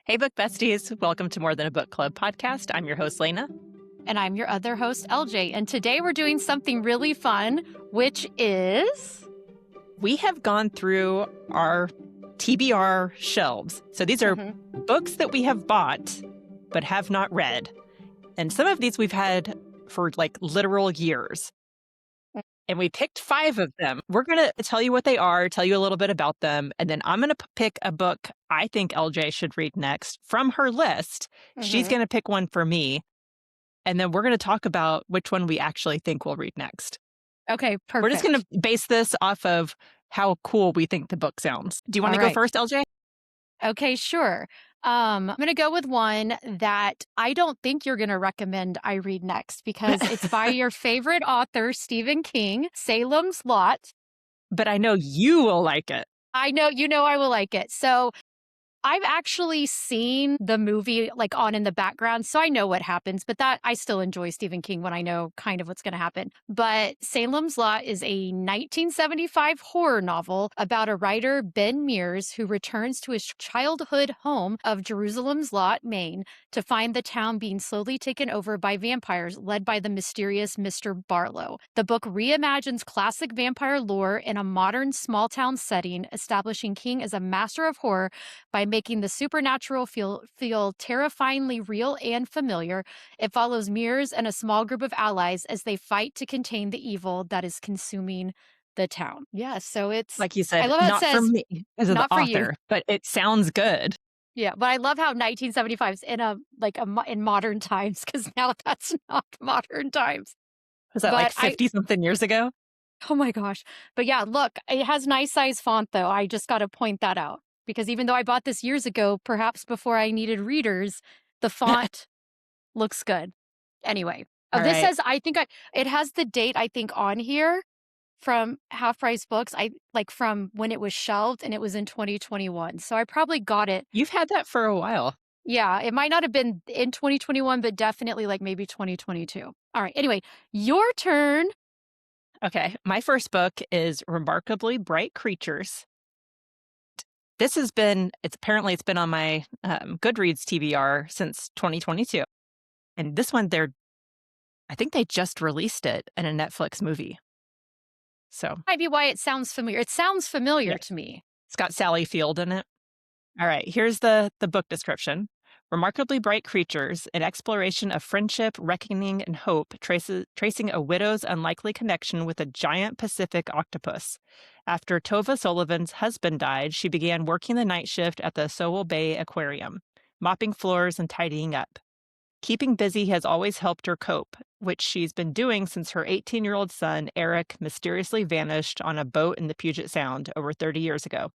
Hey, book besties. Welcome to More Than a Book Club podcast. I'm your host, Leyna. And I'm your other host, LJ. And today we're doing something really fun, which is... We have gone through our TBR shelves. So these are books that we have bought but have not read. And some of these we've had for like literal years. And we picked 5 of them. We're going to tell you what they are, tell you a little bit about them, and then I'm going to pick a book I think LJ should read next from her list. She's going to pick one for me, and then we're going to talk about which one we actually think we'll read next. Okay, perfect. We're just going to base this off of how cool we think the book sounds. Do you want to go first, LJ? Okay, sure. I'm going to go with one that I don't think you're going to recommend I read next because it's by your favorite author, Stephen King, Salem's Lot. But I know you will like it. I know I will like it. So I've actually seen the movie like on in the background, so I know what happens, but that I still enjoy Stephen King when I know kind of what's going to happen. But Salem's Lot is a 1975 horror novel about a writer, Ben Mears, who returns to his childhood home of Jerusalem's Lot, Maine, to find the town being slowly taken over by vampires led by the mysterious Mr. Barlow. The book reimagines classic vampire lore in a modern small-town setting, establishing King as a master of horror by making the supernatural feel terrifyingly real and familiar. It follows Mears and a small group of allies as they fight to contain the evil that is consuming the town. Yeah, so it's... Like you said, I love how not it says, for me as the for you. author, but it sounds good. Yeah, but I love how 1975 is in modern times, because now that's not modern times. Was that like 50-something years ago? Oh my gosh. But yeah, look, it has nice size font, though. I just got to point that out. Because even though I bought this years ago, perhaps before I needed readers, the font looks good. Anyway, this says, it has the date, I think, on here from Half Price Books, from when it was shelved, and it was in 2021. So I probably got it. You've had that for a while. Yeah, it might not have been in 2021, but definitely like maybe 2022. All right. Anyway, your turn. Okay. My first book is Remarkably Bright Creatures. This has been, it's been on my Goodreads TBR since 2022. And this one, I think they just released it in a Netflix movie. So might be why it sounds familiar. It sounds familiar to me. It's got Sally Field in it. All right, here's the book description. Remarkably Bright Creatures, an exploration of friendship, reckoning, and hope, tracing a widow's unlikely connection with a giant Pacific octopus. After Tova Sullivan's husband died, she began working the night shift at the Sowell Bay Aquarium, mopping floors and tidying up. Keeping busy has always helped her cope, which she's been doing since her 18-year-old son, Eric, mysteriously vanished on a boat in the Puget Sound over 30 years ago.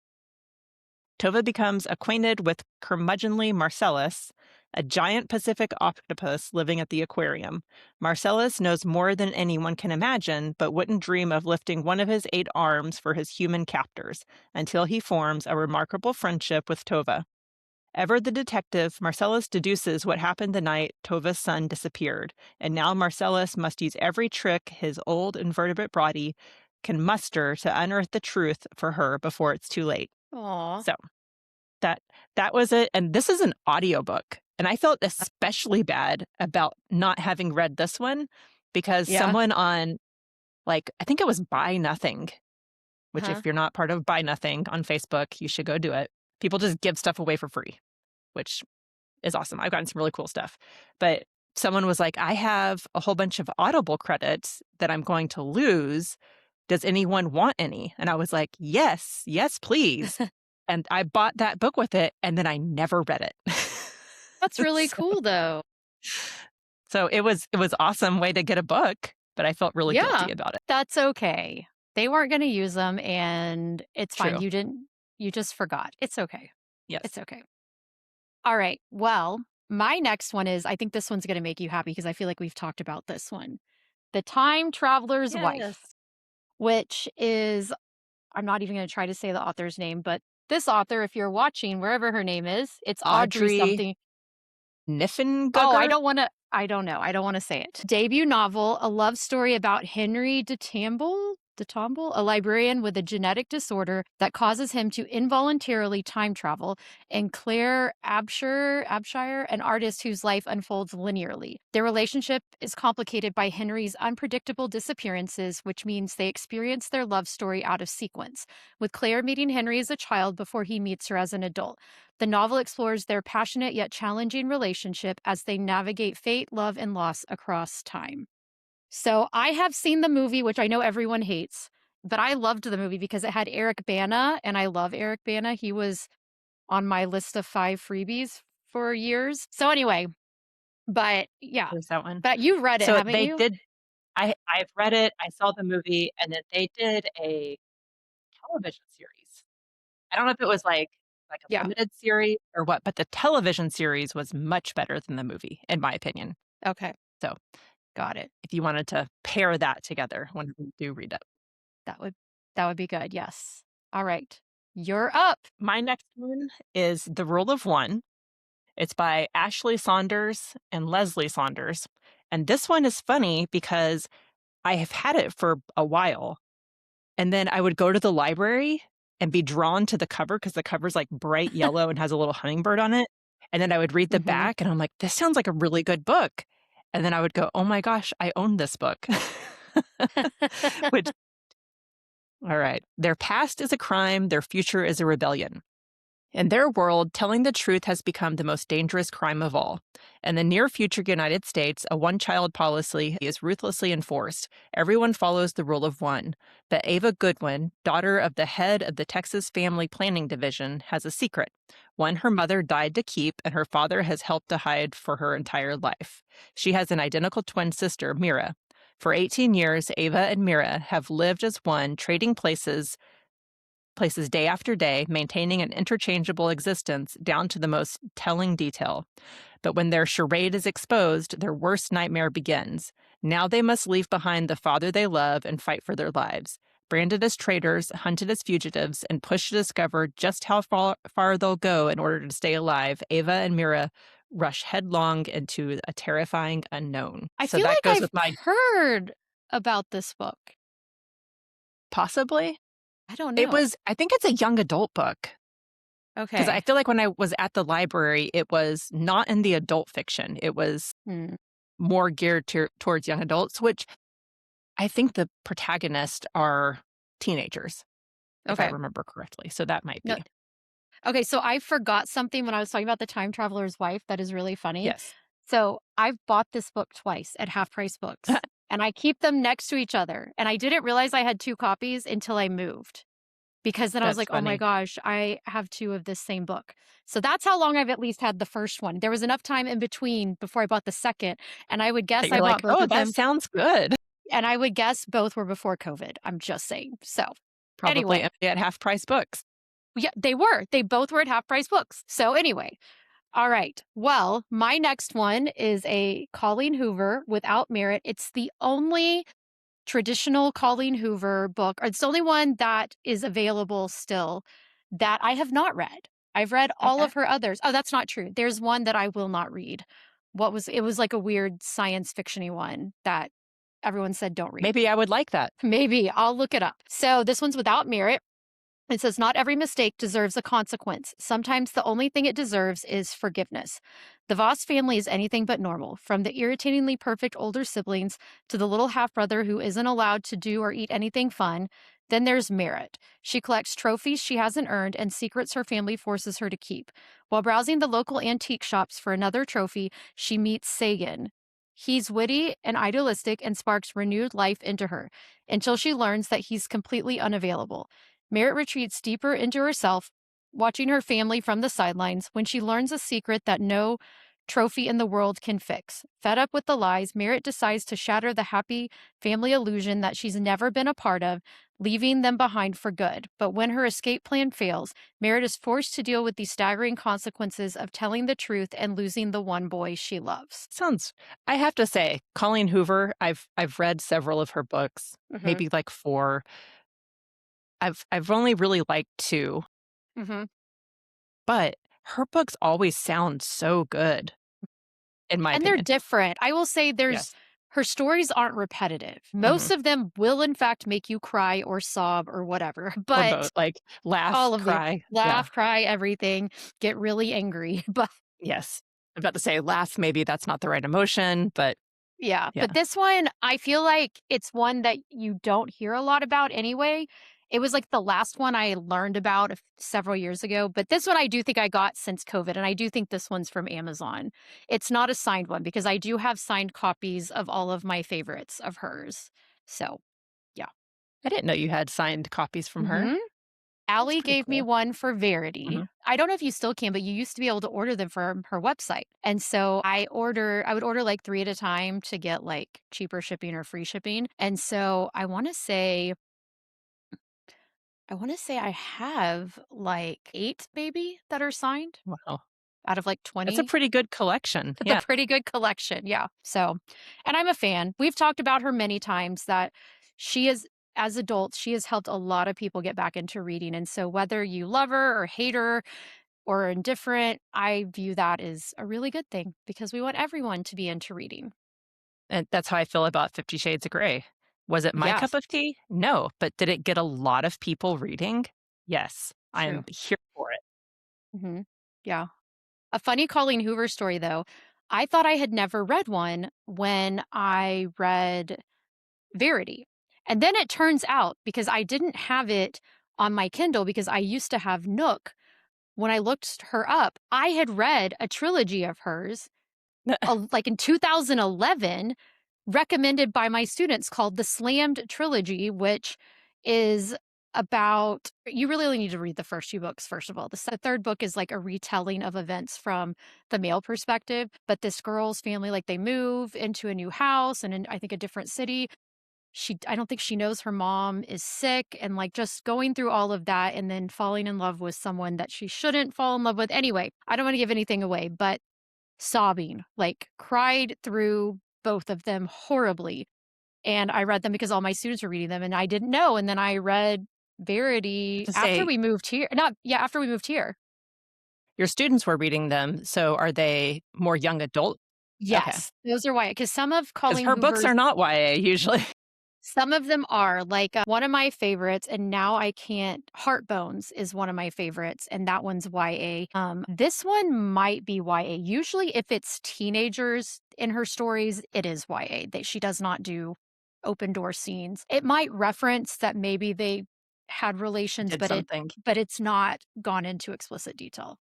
Tova becomes acquainted with curmudgeonly Marcellus, a giant Pacific octopus living at the aquarium. Marcellus knows more than anyone can imagine, but wouldn't dream of lifting one of his 8 arms for his human captors, until he forms a remarkable friendship with Tova. Ever the detective, Marcellus deduces what happened the night Tova's son disappeared, and now Marcellus must use every trick his old invertebrate body can muster to unearth the truth for her before it's too late. Aww. So that was it. And this is an audiobook. And I felt especially bad about not having read this one because someone on, I think it was Buy Nothing, which if you're not part of Buy Nothing on Facebook, you should go do it. People just give stuff away for free, which is awesome. I've gotten some really cool stuff. But someone was like, I have a whole bunch of Audible credits that I'm going to lose. Does anyone want any? And I was like, yes, please. And I bought that book with it, and then I never read it. That's really cool, though. So it was awesome way to get a book, but I felt really guilty about it. That's okay. They weren't going to use them, and it's fine. You just forgot. It's okay. Yes. It's okay. All right. Well, my next one is, I think this one's going to make you happy because I feel like we've talked about this one. The Time Traveler's Wife, which is, I'm not even going to try to say the author's name, but this author, if you're watching, wherever her name is, it's Audrey something. Niffengugger? Oh, I don't know. I don't want to say it. Debut novel, a love story about Henry de Tamble. Detomble, a librarian with a genetic disorder that causes him to involuntarily time travel, and Claire Abshire, an artist whose life unfolds linearly. Their relationship is complicated by Henry's unpredictable disappearances, which means they experience their love story out of sequence, with Claire meeting Henry as a child before he meets her as an adult. The novel explores their passionate yet challenging relationship as they navigate fate, love, and loss across time. So I have seen the movie, which I know everyone hates, but I loved the movie because it had Eric Bana, and I love Eric Bana. He was on my list of 5 freebies for years. So anyway, but yeah. There's that one. But you've read it, So haven't they you? did I've read it, I saw the movie, and then they did a television series. I don't know if it was like a Yeah. limited series or what, but the television series was much better than the movie, in my opinion. Okay. So, Got it. if you wanted to pair that together when you do read it. That would that would be good. Yes. All right. You're up. My next one is The Rule of One. It's by Ashley Saunders and Leslie Saunders. And this one is funny because I have had it for a while. And then I would go to the library and be drawn to the cover because the cover's like bright yellow and has a little hummingbird on it. And then I would read the Mhm. back and I'm like, this sounds like a really good book. And then I would go, oh my gosh, I own this book. Which, all right. Their past is a crime, their future is a rebellion. In their world, telling the truth has become the most dangerous crime of all. In the near future United States, a one child policy is ruthlessly enforced. Everyone follows the rule of one. But Ava Goodwin, daughter of the head of the Texas Family Planning Division, has a secret. One her mother died to keep, and her father has helped to hide for her entire life. She has an identical twin sister, Mira. For 18 years, Ava and Mira have lived as one, trading places day after day, maintaining an interchangeable existence down to the most telling detail. But when their charade is exposed, their worst nightmare begins. Now they must leave behind the father they love and fight for their lives. Branded as traitors, hunted as fugitives, and pushed to discover just how far they'll go in order to stay alive, Ava and Mira rush headlong into a terrifying unknown. I So feel that like goes I've with my heard about this book. possibly. I don't It know. was, I think it's a young adult book. Because I Okay. feel like when I was at the library, it was not in the adult fiction. It was Hmm. more geared towards young adults, which I think the protagonists are teenagers, if I Okay. remember correctly. So that might No. be. Okay, so I forgot something when I was talking about The Time Traveler's Wife that is really funny. Yes. So I've bought this book twice at Half Price Books, and I keep them next to each other. And I didn't realize I had 2 copies until I moved, because then I was That's like, "Oh my funny. gosh, I have 2 of this same book." So that's how long I've at least had the first one. There was enough time in between before I bought the second, and I would That guess I you're bought like, both oh, of that them, sounds good. and I would guess both were before COVID. I'm just saying. So, Probably anyway, empty at half price books. yeah, they were. They both were at Half Price Books. So, anyway, all right. Well, my next one is a Colleen Hoover without merit. It's the only traditional Colleen Hoover book, or it's the only one that is available still that I have not read. I've read all Okay. of her others. Oh, that's not true. There's one that I will not read. It was like a weird science fictiony one that everyone said don't read. Maybe I would like that. Maybe I'll look it up. So this one's without merit. It says, not every mistake deserves a consequence. Sometimes the only thing it deserves is forgiveness. The Voss family is anything but normal, from the irritatingly perfect older siblings to the little half brother who isn't allowed to do or eat anything fun. Then there's Merritt. She collects trophies she hasn't earned and secrets her family forces her to keep. While browsing the local antique shops for another trophy, she meets Sagan. He's witty and idealistic and sparks renewed life into her until she learns that he's completely unavailable. Merritt retreats deeper into herself, watching her family from the sidelines when she learns a secret that no trophy in the world can fix. Fed up with the lies, Merritt decides to shatter the happy family illusion that she's never been a part of, leaving them behind for good. But when her escape plan fails, Merritt is forced to deal with the staggering consequences of telling the truth and losing the one boy she loves. Sounds I have to say, Colleen Hoover, I've read several of her books, Mm-hmm. maybe like 4. I've only really liked 2, Mm-hmm. but her books always sound so good, in my And they're opinion. different. I will say there's Yes. her stories aren't repetitive. Most Mhm. of them will, in fact, make you cry or sob or whatever, Or but both, like, laugh, all of the cry. Yeah. laugh, cry, everything, get really angry. But Yes. I'm about to say laugh, maybe that's not the right emotion, but yeah, but yeah. this one, I feel like it's one that you don't hear a lot about anyway. It was like the last one I learned about several years ago, but this one I do think I got since COVID, and I do think this one's from Amazon. It's not a signed one because I do have signed copies of all of my favorites of hers. So, yeah. I didn't know you had signed copies from her. Mhm. That's Allie pretty gave me cool. one for Verity. Mhm. I don't know if you still can, but you used to be able to order them from her website. And so I would order like 3 at a time to get like cheaper shipping or free shipping. And so I want to say I have like 8 maybe that are signed Wow. out of like That's a 20. pretty good collection. It's a Yeah. pretty good collection. Yeah. So, and I'm a fan. We've talked about her many times that she is, as adults, she has helped a lot of people get back into reading. And so, whether you love her or hate her or indifferent, I view that as a really good thing because we want everyone to be into reading. And that's how I feel about 50 Shades of Grey. Was it my cup Yes, of tea? No, but did it get a lot of people reading? Yes. true. I'm here for it. Hmm. Yeah. A funny Colleen Hoover story, though. I thought I had never read one when I read Verity. And then it turns out because I didn't have it on my Kindle because I used to have Nook. When I looked her up, I had read a trilogy of hers like in 2011 recommended by my students called the Slammed Trilogy, which is about you really only need to read the first few books first of all. The third book is like a retelling of events from the male perspective, but this girl's family like they move into a new house and in I think a different city. I don't think she knows her mom is sick and like just going through all of that and then falling in love with someone that she shouldn't fall in love with. Anyway, I don't want to give anything away, but sobbing, like cried through both of them horribly. And I read them because all my students were reading them and I didn't know. And then I read Verity To after say we moved here. Not, yeah, after we moved here. your students were reading them, so are they more young adult? Okay, Yes, those are why, because some of because Colleen her books Hoover's are not YA usually. some of them are like one of my favorites, and now I can't. Heartbones is one of my favorites, and that one's YA. This one might be YA. Usually, if it's teenagers in her stories, it is YA. That she does not do open door scenes. It might reference that maybe they had relations, Did something. but it's not gone into explicit detail.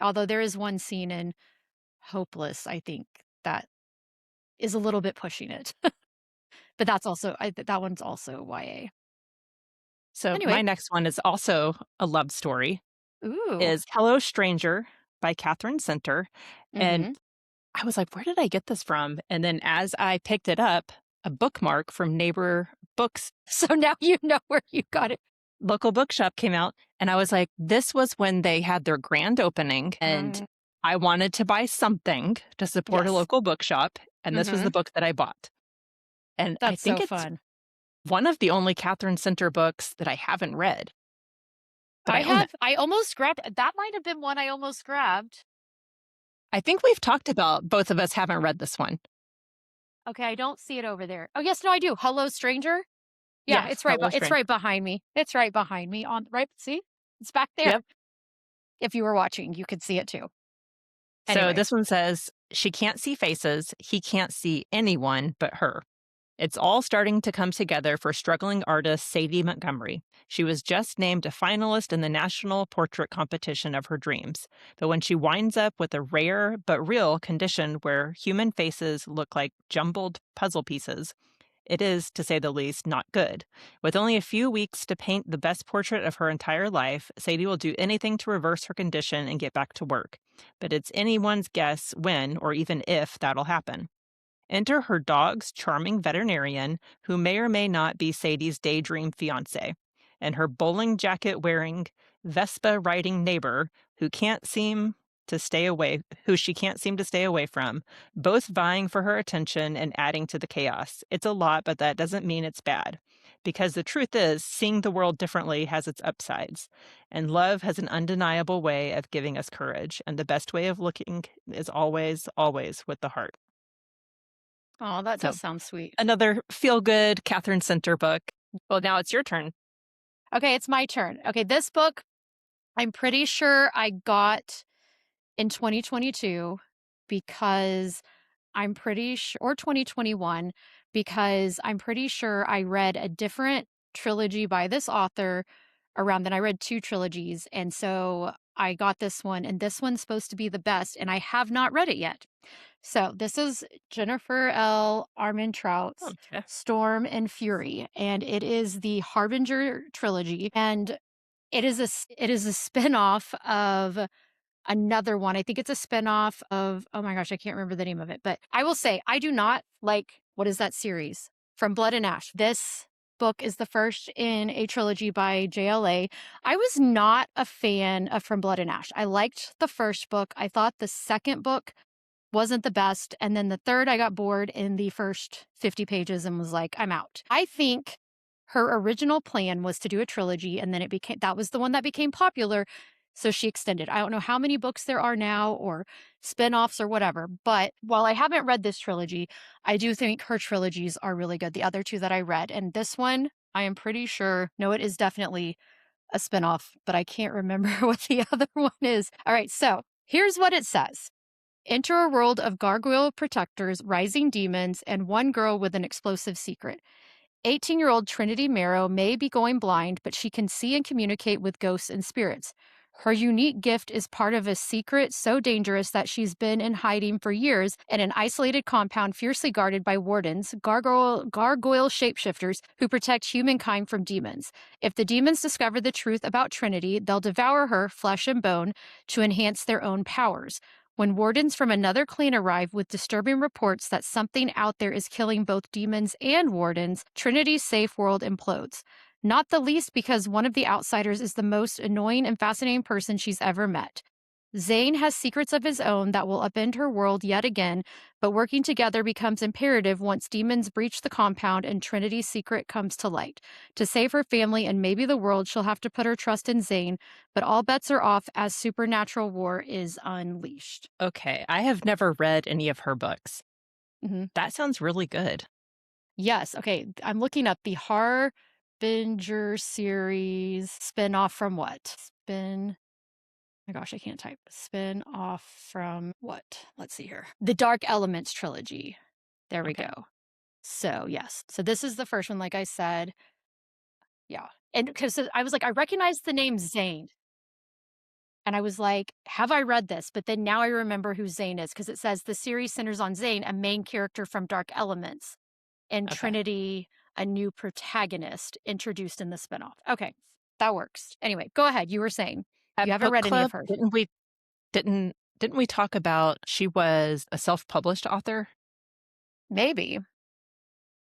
Although there is one scene in Hopeless, I think that is a little bit pushing it, but that's also that one's also YA. So my Anyway, next one is also a love story, ooh. is Hello Stranger by Catherine Center, and Mhm. I was like, "Where did I get this from?" And then as I picked it up, a bookmark from Neighbor Books So now you know where you got it. local bookshop came out, and I was like, "This was when they had their grand opening, and Mm, I wanted to buy something to support a yes. local bookshop, and this was the Mhm. book that I bought." And I That's think so it's fun. one of the only Catherine Center books that I haven't read, but I own it. I almost grabbed that might have been one I almost grabbed. I think we've talked about both of us haven't read this one. Okay, I don't see it over there. Oh, yes, no, I do. Hello, stranger? Yeah, Yes, Hello it's Stranger. right behind me. It's right behind me on right see? It's back there. Yep. If you were watching, you could see it too. So Anyway. this one says, "She can't see faces. He can't see anyone but her." It's all starting to come together for struggling artist Sadie Montgomery. She was just named a finalist in the national portrait competition of her dreams. But when she winds up with a rare but real condition where human faces look like jumbled puzzle pieces, it is, to say the least, not good. With only a few weeks to paint the best portrait of her entire life, Sadie will do anything to reverse her condition and get back to work. But it's anyone's guess when or even if that'll happen. Enter her dog's charming veterinarian, who may or may not be Sadie's daydream fiance, and her bowling jacket wearing, Vespa riding neighbor who she can't seem to stay away from, both vying for her attention and adding to the chaos. It's a lot, but that doesn't mean it's bad. Because the truth is, seeing the world differently has its upsides, and love has an undeniable way of giving us courage, and the best way of looking is always, always with the heart. Oh, that So does sound sweet. another feel-good Catherine Center book. Well, now it's your turn. Okay, it's my turn. Okay, this book, I'm pretty sure I got in 2022 because I'm pretty sure, or 2021, because I'm pretty sure I read a different trilogy by this author around then. I read two trilogies. And so I got this one, and this one's supposed to be the best, and I have not read it yet. So this is Jennifer L. Armentrout's Okay. Storm and Fury, and it is the Harbinger trilogy. And it is a spin-off of another one. I think it's a spinoff of, oh my gosh, I can't remember the name of it. But I will say, I do not like, what is that series? From Blood and Ash. This book is the first in a trilogy by JLA. I was not a fan of From Blood and Ash. I liked the first book. I thought the second book wasn't the best. And then the third, I got bored in the first 50 pages and was like, I'm out. I think her original plan was to do a trilogy, and then that was the one that became popular. So she extended. I don't know how many books there are now or spin-offs or whatever. But while I haven't read this trilogy, I do think her trilogies are really good. The other two that I read. And this one, I am pretty sure, no, it is definitely a spin-off, but I can't remember what the other one is. All right, so here's what it says. Enter a world of gargoyle protectors, rising demons, and one girl with an explosive secret. 18-year-old Trinity Marrow may be going blind, but she can see and communicate with ghosts and spirits. Her unique gift is part of a secret so dangerous that she's been in hiding for years in an isolated compound fiercely guarded by wardens, gargoyle shapeshifters who protect humankind from demons. If the demons discover the truth about Trinity, they'll devour her, flesh and bone, to enhance their own powers. When wardens from another clan arrive with disturbing reports that something out there is killing both demons and wardens, Trinity's safe world implodes. Not the least because one of the outsiders is the most annoying and fascinating person she's ever met. Zane has secrets of his own that will upend her world yet again, but working together becomes imperative once demons breach the compound and Trinity's secret comes to light. To save her family and maybe the world, she'll have to put her trust in Zane, but all bets are off as supernatural war is unleashed. Okay. I have never read any of her books. Mhm. That sounds really good. Yes. Okay. I'm looking up the Harbinger series spin-off from what? My gosh, I can't type. Spin off from what? Let's see here. The Dark Elements trilogy. There we Okay. go. So, yes. So, this is the first one, like I said. Yeah. And because I was like, I recognize the name Zane. And I was like, have I read this? But then now I remember who Zane is because it says the series centers on Zane, a main character from Dark Elements, and Okay. Trinity, a new protagonist introduced in the spinoff. Okay. That works. Anyway, go ahead. You were saying you At haven't book read any of club, hers. didn't we talk about she was a self-published author? Maybe.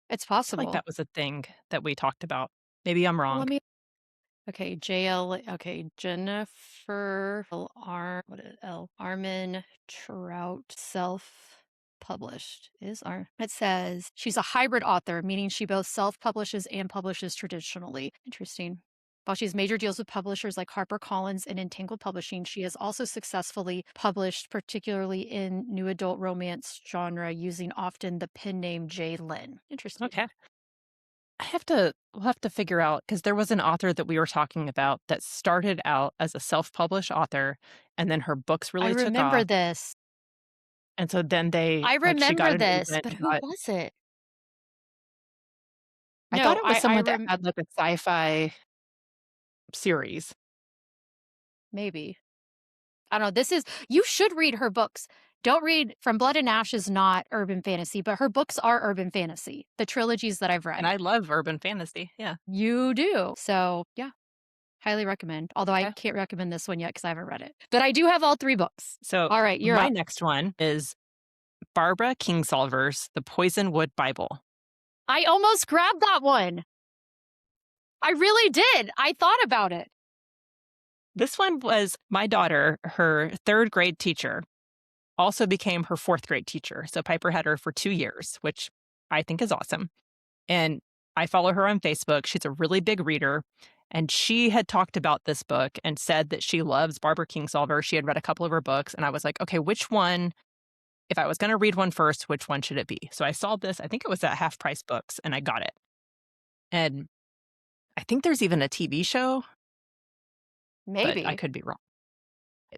It's I feel like possible. that was a thing that we talked about. Maybe I'm Well, wrong. let me okay, JL Jennifer L. What is L? Armin Trout self-published. It says she's a hybrid author, meaning she both self-publishes and publishes traditionally. Interesting. While she has major deals with publishers like HarperCollins and Entangled Publishing, she has also successfully published, particularly in new adult romance genre, using often the pen name J. Lynn. Interesting. Okay. We'll have to figure out because there was an author that we were talking about that started out as a self-published author and then her books I really took remember off. this. And so then they I like she got remember an this, agent but and who got was it? I thought No, it was I someone that rem had like a sci-fi series. maybe. I don't know. You should read her books. Don't read From Blood and Ash is not urban fantasy, but her books are urban fantasy. The trilogies that I've And read. I love urban fantasy. Yeah. You do. So, yeah, highly recommend. Although I Okay. can't recommend this one yet because I haven't read it. But I do have all three books. So All right, you're my up. next one is Barbara Kingsolver's The Poisonwood Bible. I almost grabbed that one. I really did. I thought about it. This one was my daughter, her third grade teacher, also became her fourth grade teacher. So Piper had her for 2 years, which I think is awesome. And I follow her on Facebook. She's a really big reader. And she had talked about this book and said that she loves Barbara Kingsolver. She had read a couple of her books. And I was like, okay, which one if I was going to read one first, which one should it be? So I saw this, I think it was at Half Price Books, and I got it. And I think there's even a TV show, but I Maybe. could be wrong.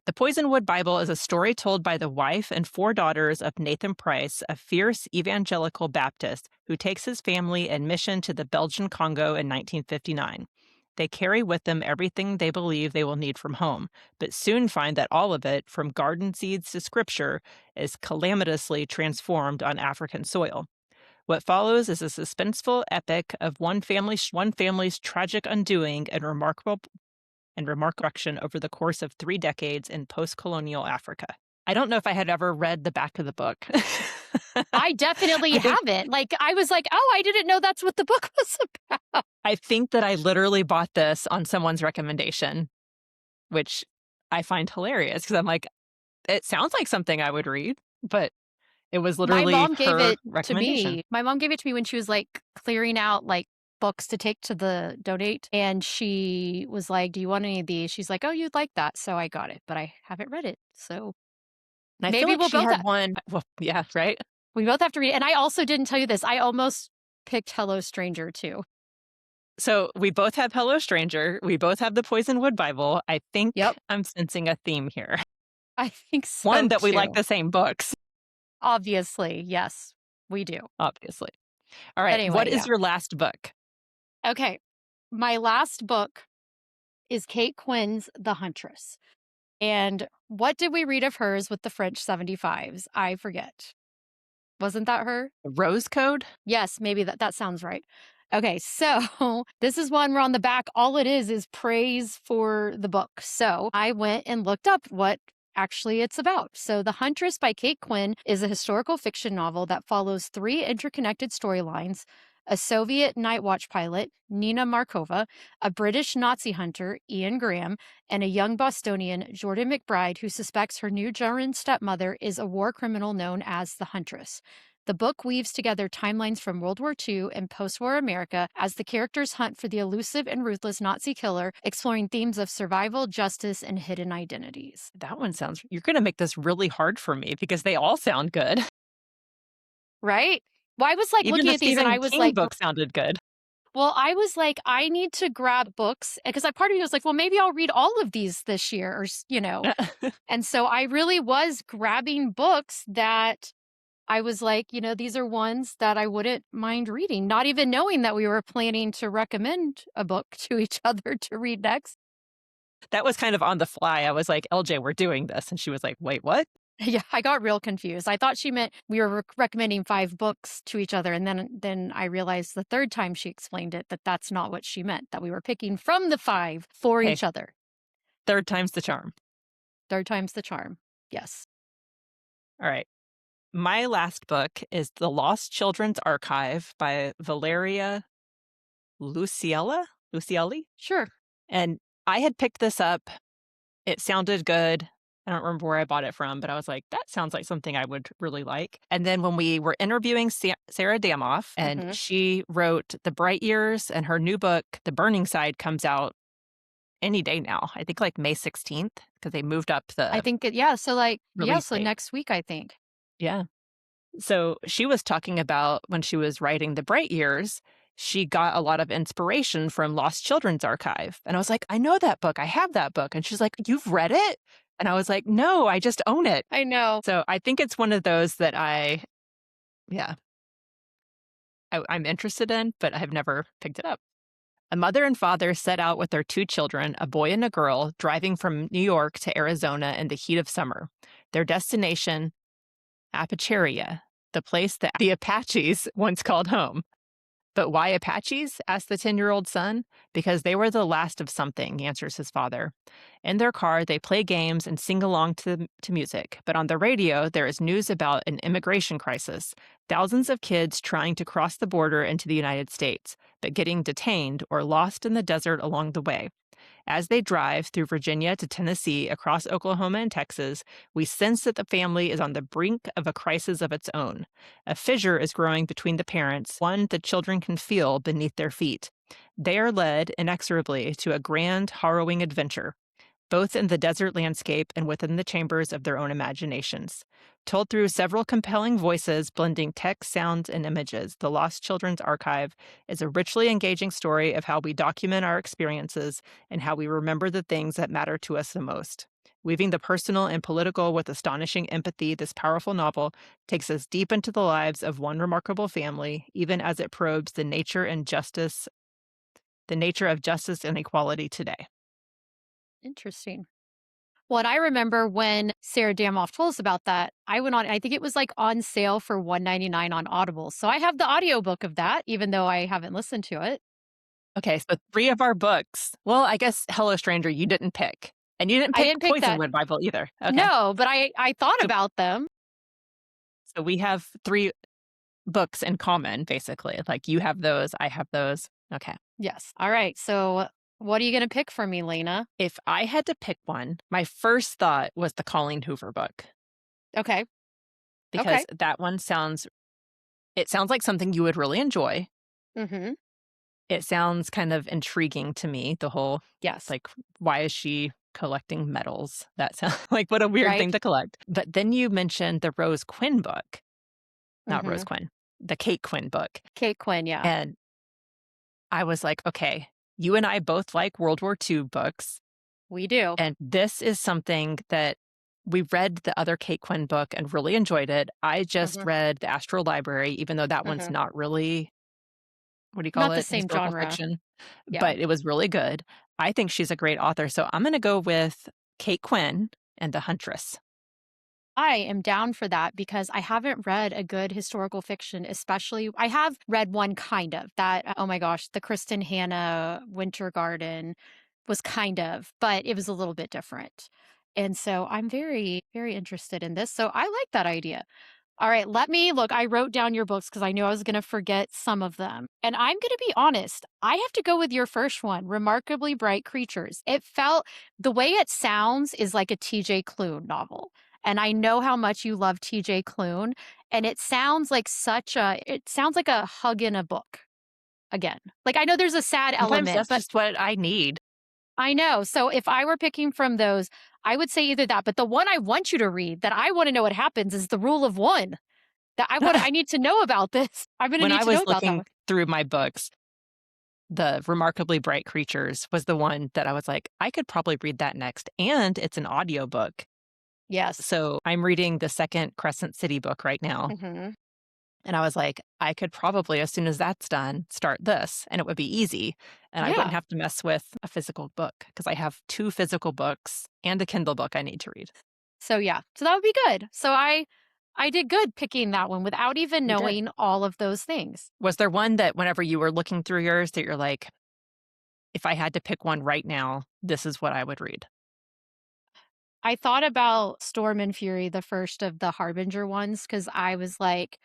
The Poisonwood Bible is a story told by the wife and 4 daughters of Nathan Price, a fierce evangelical Baptist who takes his family and mission to the Belgian Congo in 1959. They carry with them everything they believe they will need from home, but soon find that all of it, from garden seeds to scripture, is calamitously transformed on African soil. What follows is a suspenseful epic of one family's tragic undoing and remarkable action over the course of 3 decades in post-colonial Africa. I don't know if I had ever read the back of the book. I definitely I think haven't. Like, I was like, "Oh, I didn't know that's what the book was about." I think that I literally bought this on someone's recommendation, which I find hilarious because I'm like, it sounds like something I would read, but it was My literally mom gave her it to recommendation. me. My mom gave it to me when she was, like, clearing out, like, books to take to the donate, and she was like, "Do you want any of these?" She's like, "Oh, you'd like that." So I got it, but I haven't read it. So And I feel maybe like we'll she both had one well, yeah, right? we both have to read it. And I also didn't tell you this. I almost picked Hello Stranger too. So we both have Hello Stranger. We both have the Poisonwood Bible. I think Yep. I'm sensing a theme here. I think One, so that we like too. the same books, Obviously, yes, we do. obviously. All right. What Anyway, is yeah. your last book? Okay. My last book is Kate Quinn's The Huntress. And what did we read of hers with the French 75s? I forget. Wasn't that her? Rose Code? Yes, maybe that sounds right. Okay, so this is one where on the back, all it is praise for the book. So I went and looked up what actually it's about. So The Huntress by Kate Quinn is a historical fiction novel that follows 3 interconnected storylines: a Soviet night watch pilot, Nina Markova, a British Nazi hunter, Ian Graham, and a young Bostonian, Jordan McBride, who suspects her new German stepmother is a war criminal known as the Huntress. The book weaves together timelines from World War II and post war America as the characters hunt for the elusive and ruthless Nazi killer, exploring themes of survival, justice, and hidden identities. That one sounds you're gonna make this really hard for me because they all sound good. Right? Well, I was like Even looking the at these and I Stephen was King like, book sounded good. well, I was like, I need to grab books because I part of me was like, well, maybe I'll read all of these this year, or And so I really was grabbing books that I was like, these are ones that I wouldn't mind reading, not even knowing that we were planning to recommend a book to each other to read next. That was kind of on the fly. I was like, "LJ, we're doing this." And she was like, "Wait, what?" Yeah, I got real confused. I thought she meant we were recommending 5 books to each other, and then I realized the third time she explained it that that's not what she meant, that we were picking from the 5 for Hey, each other. third time's the charm. Third time's the charm. Yes. All right. My last book is The Lost Children's Archive by Valeria Lucielli? Sure. And I had picked this up. It sounded good. I don't remember where I bought it from, but I was like, that sounds like something I would really like. And then when we were interviewing Sarah Damoff, and Mhm. she wrote The Bright Years, and her new book, The Burning Side, comes out any day now. I think like May 16th, because they moved up I the think yeah, so, like yeah, release so date. next week, I think. Yeah. So she was talking about when she was writing The Bright Years, she got a lot of inspiration from Lost Children's Archive. And I was like, I know that book. I have that book. And she's like, You've read it? And I was like, No, I just own it. I know. So I think it's one of those that yeah, I'm interested in, but I have never picked it up. A mother and father set out with their 2 children, a boy and a girl, driving from New York to Arizona in the heat of summer. Their destination, Apacheria, the place that the Apaches once called home. But why Apaches? Asked the 10-year-old son. Because they were the last of something, answers his father. In their car, they play games and sing along to music. But on the radio, there is news about an immigration crisis. Thousands of kids trying to cross the border into the United States, but getting detained or lost in the desert along the way. As they drive through Virginia to Tennessee, across Oklahoma and Texas, we sense that the family is on the brink of a crisis of its own. A fissure is growing between the parents, one the children can feel beneath their feet. They are led inexorably to a grand, harrowing adventure. both in the desert landscape and within the chambers of their own imaginations. Told through several compelling voices blending text, sounds, and images, The Lost Children's Archive is a richly engaging story of how we document our experiences and how we remember the things that matter to us the most. Weaving the personal and political with astonishing empathy, this powerful novel takes us deep into the lives of one remarkable family, even as it probes the nature of justice and equality today. Interesting. Well, and I remember when Sarah Damoff told us about that, I went on I think it was, like, on sale for 1.99 on Audible, so I have the audiobook of that, even though I haven't listened to it. Okay, so 3 of our books. Well, I guess Hello Stranger you didn't pick, and you didn't I pick didn't pick that. Poisonwood Bible either. Okay. No, but I thought So about them. so we have 3 books in common, basically. Like, you have those, I have those. Okay. Yes. Alright, so what are you gonna pick for me, Lena? If I had to pick one, my first thought was the Colleen Hoover book, Okay, because okay. that one sounds like something you would really enjoy. Mhm. It sounds kind of intriguing to me, the whole, Yes. like, why is she collecting medals? That sounds like what a weird Right? thing to collect. But then you mentioned the Rose Quinn book, not Rose Mhm. Quinn, the Kate Quinn book. Kate Quinn, yeah. And I was like, okay, you and I both like World War II books. We do. And this is something that we read the other Kate Quinn book and really enjoyed it. I just Mhm, read The Astral Library, even though that one's mhm. not really, what do you call Not the it? same Historical genre. fiction, Yeah. but it was really good. I think she's a great author. So I'm going to go with Kate Quinn and The Huntress. I am down for that because I haven't read a good historical fiction, especially I have read one kind of that oh my gosh, the Kristen Hanna Winter Garden was kind of, but it was a little bit different. And so I'm very, very interested in this. So I like that idea. All right, let me look. I wrote down your books because I knew I was going to forget some of them. And I'm going to be honest, I have to go with your first one, Remarkably Bright Creatures. It felt the way it sounds is like a TJ Klune novel. And I know how much you love TJ Klune. And it sounds like a hug in a book again. Like I know there's a sad Sometimes element, that's but just what I need. I know. So if I were picking from those, I would say either that. But the one I want you to read that I want to know what happens is The Rule of One. I need to know about this. I'm gonna When need I to know was about that looking one. through my books, the Remarkably Bright Creatures was the one that I was like, I could probably read that next. And it's an audiobook. Yes. So I'm reading the second Crescent City book right now. Mhm. And I was like, I could probably, as soon as that's done, start this and it would be easy. And I wouldn't Yeah. have to mess with a physical book because I have 2 physical books and a Kindle book I need to read. So, yeah. So that would be good. So I did good picking that one without even You did. knowing all of those things. Was there one that whenever you were looking through yours that you're like, if I had to pick one right now, this is what I would read? I thought about Storm and Fury, the first of the Harbinger ones, because I was like,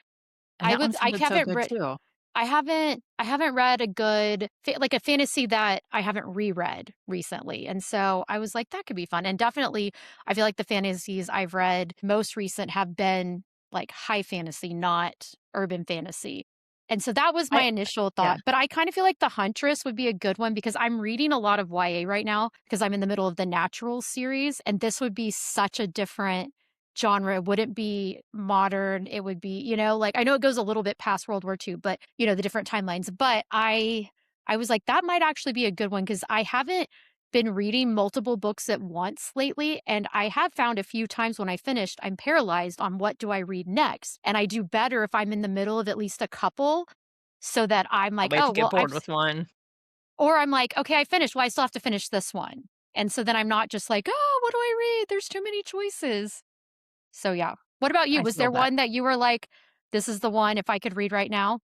And that one I sounded so haven't good read too. I haven't read a good like a fantasy that I haven't reread recently. And so I was like, that could be fun. And definitely I feel like the fantasies I've read most recent have been like high fantasy, not urban fantasy. And so that was my I initial Yeah. thought. But I kind of feel like The Huntress would be a good one because I'm reading a lot of YA right now because I'm in the middle of the Natural series. And this would be such a different genre. It wouldn't be modern. It would be, like I know it goes a little bit past World War II, but the different timelines. But I was like, that might actually be a good one because I haven't been reading multiple books at once lately. And I have found a few times when I finished, I'm paralyzed on what do I read next. And I do better if I'm in the middle of at least a couple so that I'm I'll like, wait oh, to get well, bored with one. or I'm like, okay, I finished. Well, I still have to finish this one. And so then I'm not just like, oh, what do I read? There's too many choices. So, yeah. What about you? I Was feel there that. one that you were like, "This is the one if I could read right now?"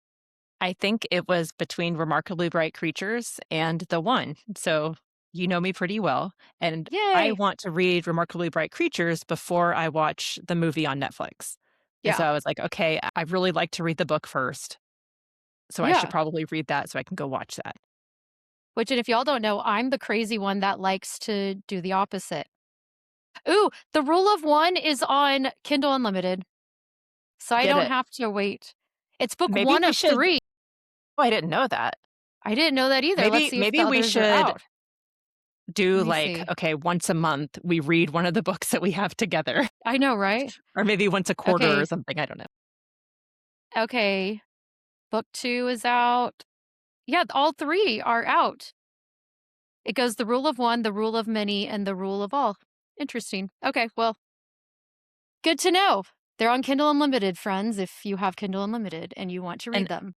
I think it was between Remarkably Bright Creatures and The One. So you know me pretty well, and I Yay. want to read Remarkably Bright Creatures before I watch the movie on Netflix. And so Yeah. I was like, okay, I really like to read the book first. So I should Yeah. probably read that so I can go watch that. Which and if y'all don't know, I'm the crazy one that likes to do the opposite. Ooh, The Rule of One is on Kindle Unlimited, so I Get don't it? have to wait. It's book Maybe 1 we of should. 3. Oh, I didn't know that. I didn't know that either. Let's see if the Maybe we others are should out. do Let me like, see. okay, once a month, we read one of the books that we have together, I know, right? or maybe once a quarter or Okay. something. I don't know. Okay. Book 2 is out. Yeah, all 3 are out. It goes the rule of one, the rule of many, and the rule of all. Interesting. Okay, well, good to know. They're on Kindle Unlimited, friends, if you have Kindle Unlimited and you want to read And them.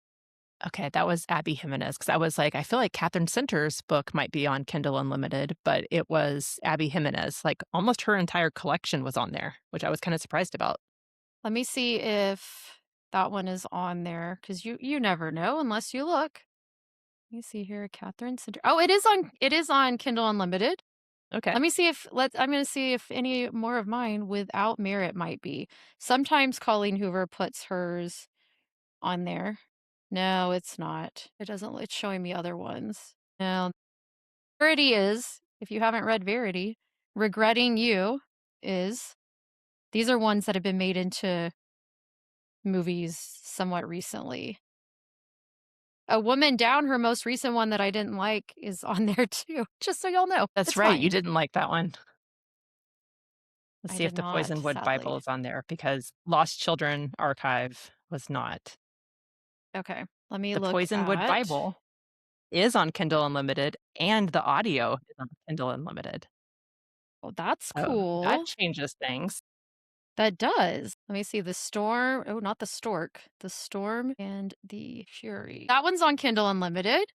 okay, that was Abby Jimenez because I was like, I feel like Catherine Center's book might be on Kindle Unlimited, but it was Abby Jimenez. Like almost her entire collection was on there, which I was kind of surprised about. Let me see if that one is on there because you never know unless you look. Let me see here, Catherine Center. Oh, it is on Kindle Unlimited. Okay. Let me see if let's I'm gonna see if any more of mine without merit might be. Sometimes Colleen Hoover puts hers on there. No, it's not. It doesn't it's showing me other ones. No. Verity is, if you haven't read Verity, Regretting You is. These are ones that have been made into movies somewhat recently. A Woman Down, her most recent one that I didn't like, is on there too, just so y'all know. That's It's right. You fine. didn't like that one. Let's I see if did the not, Poisonwood Bible sadly. is on there because Lost Children Archive was not. Okay, let me The look Poisonwood at Bible is on Kindle Unlimited and the audio is on Kindle Unlimited. oh, that's So that cool. changes things. That does. Let me see, The Storm oh, not The Stork. The Storm and the Fury. That one's on Kindle Unlimited.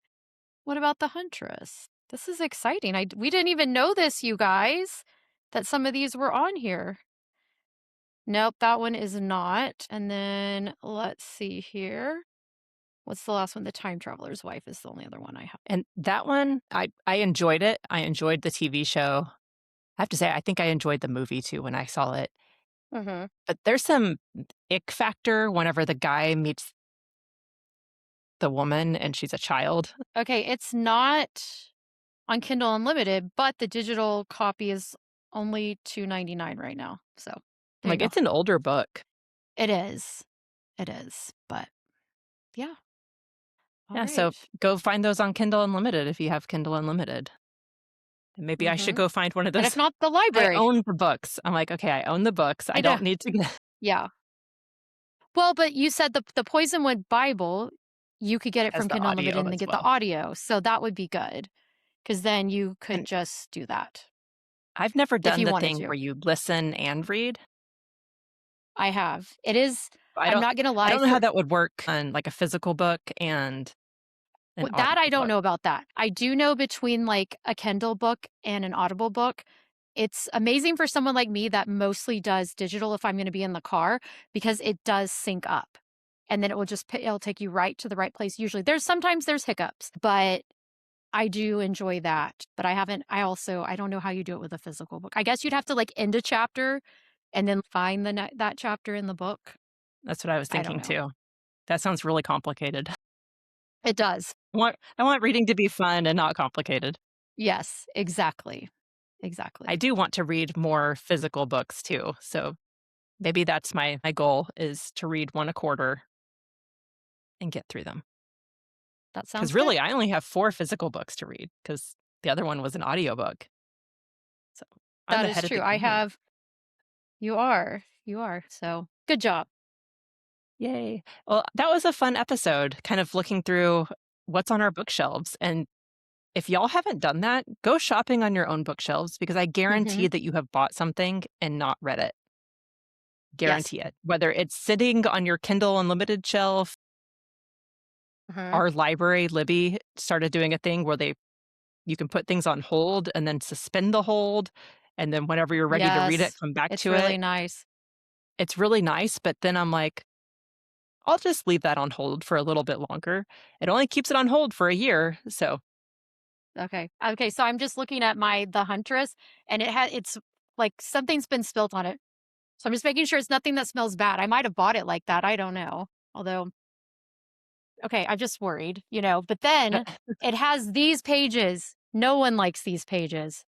What about The Huntress? This is exciting. We didn't even know this, you guys, that some of these were on here. Nope, that one is not. And then let's see here. What's the last one? The Time Traveler's Wife is the only other one I have. And that one, I enjoyed it. I enjoyed the TV show. I have to say, I think I enjoyed the movie too when I saw it. Mhm. But there's some ick factor whenever the guy meets the woman and she's a child. Okay, it's not on Kindle Unlimited, but the digital copy is only $2.99 right now. So there you Like go. it's an older book. It is. It is. But yeah. All Yeah, so right. go find those on Kindle Unlimited if you have Kindle Unlimited. And maybe I should Mm-hmm. go find one of And those. if not, the I library. own the books. I'm like, okay, I own the books. I I know. don't need to get Yeah. Well, but you said the Poisonwood Bible, you could get it has from the Kindle Unlimited audio and then as get the well. audio. So that would be good. Because then you could And just do that I've never if done you the wanted thing to. where you listen and read. I have. It is, I I'm don't not gonna I lie, don't know how for that would work on like a physical book and an That I don't audiobook. know about that. I do know between like a Kindle book and an Audible book, it's amazing for someone like me that mostly does digital if I'm going to be in the car because it does sync up. And then it will it'll take you right to the right place. Usually sometimes there's hiccups, but I do enjoy that. But I don't know how you do it with a physical book. I guess you'd have to like end a chapter and then find that chapter in the book. That's what I was I don't thinking know. too. That sounds really complicated. It does. I want reading to be fun and not complicated. Yes, exactly. I Exactly. do want to read more physical books too. So maybe that's my goal is to read one a quarter and get through them. That Because sounds good. really, I only have 4 physical books to read because the other one was an audiobook. So I'm That is ahead of true. the game. You are. You are. So, good job. Yay. Well, that was a fun episode, kind of looking through what's on our bookshelves. And if y'all haven't done that, go shopping on your own bookshelves because I guarantee Mhm. that you have bought something and not read it. Yes. Guarantee it. Whether it's sitting on your Kindle Unlimited shelf, Mhm. our library, Libby, started doing a thing where you can put things on hold and then suspend the hold. And then whenever you're ready to read it, Yes. come back It's to really it. nice. It's really nice. But then I'm like, I'll just leave that on hold for a little bit longer. It only keeps it on hold for a year. So Okay. Okay, so I'm just looking at The Huntress, and it's like something's been spilt on it. So I'm just making sure it's nothing that smells bad. I might have bought it like that, I don't know. Although, okay, I'm just worried, but then it has these pages. No one likes these pages.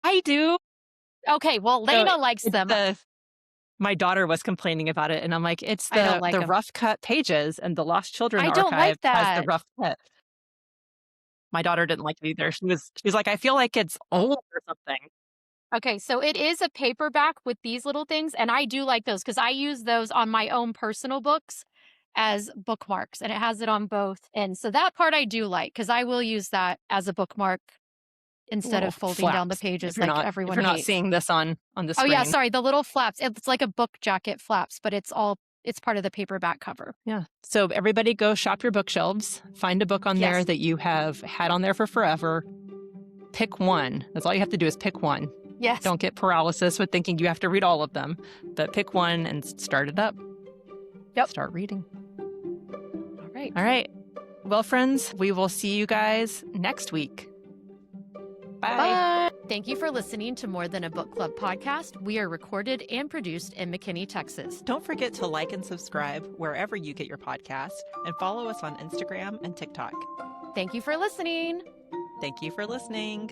I do. Okay, well, So Lena likes it's them. my daughter was complaining about it, and I'm like, it's I don't like the them. rough cut pages, and the Lost Children I don't archive like has the that. rough cut. My daughter didn't like it either. She was like, "I feel like it's old or something." Okay, so it is a paperback with these little things, and I do like those because I use those on my own personal books as bookmarks, and it has it on both. And so that part I do like because I will use that as a bookmark instead Little of folding down the flaps, if pages you're like not if everyone you're not hates. seeing this on the Oh, yeah, screen. sorry, the little flaps. It's like a book jacket flaps, but it's part of the paperback cover. Yeah. So everybody go shop your bookshelves, find a book on there Yes. that you have had on there for forever. Pick one. That's all you have to do is pick one. Yes. Don't get paralysis with thinking you have to read all of them, but pick one and start it up. Yep. Start reading. All right. All right. Well, friends, we will see you guys next week. Bye. Bye. Thank you for listening to More Than a Book Club podcast. We are recorded and produced in McKinney, Texas. Don't forget to like and subscribe wherever you get your podcast and follow us on Instagram and TikTok. Thank you for listening. Thank you for listening.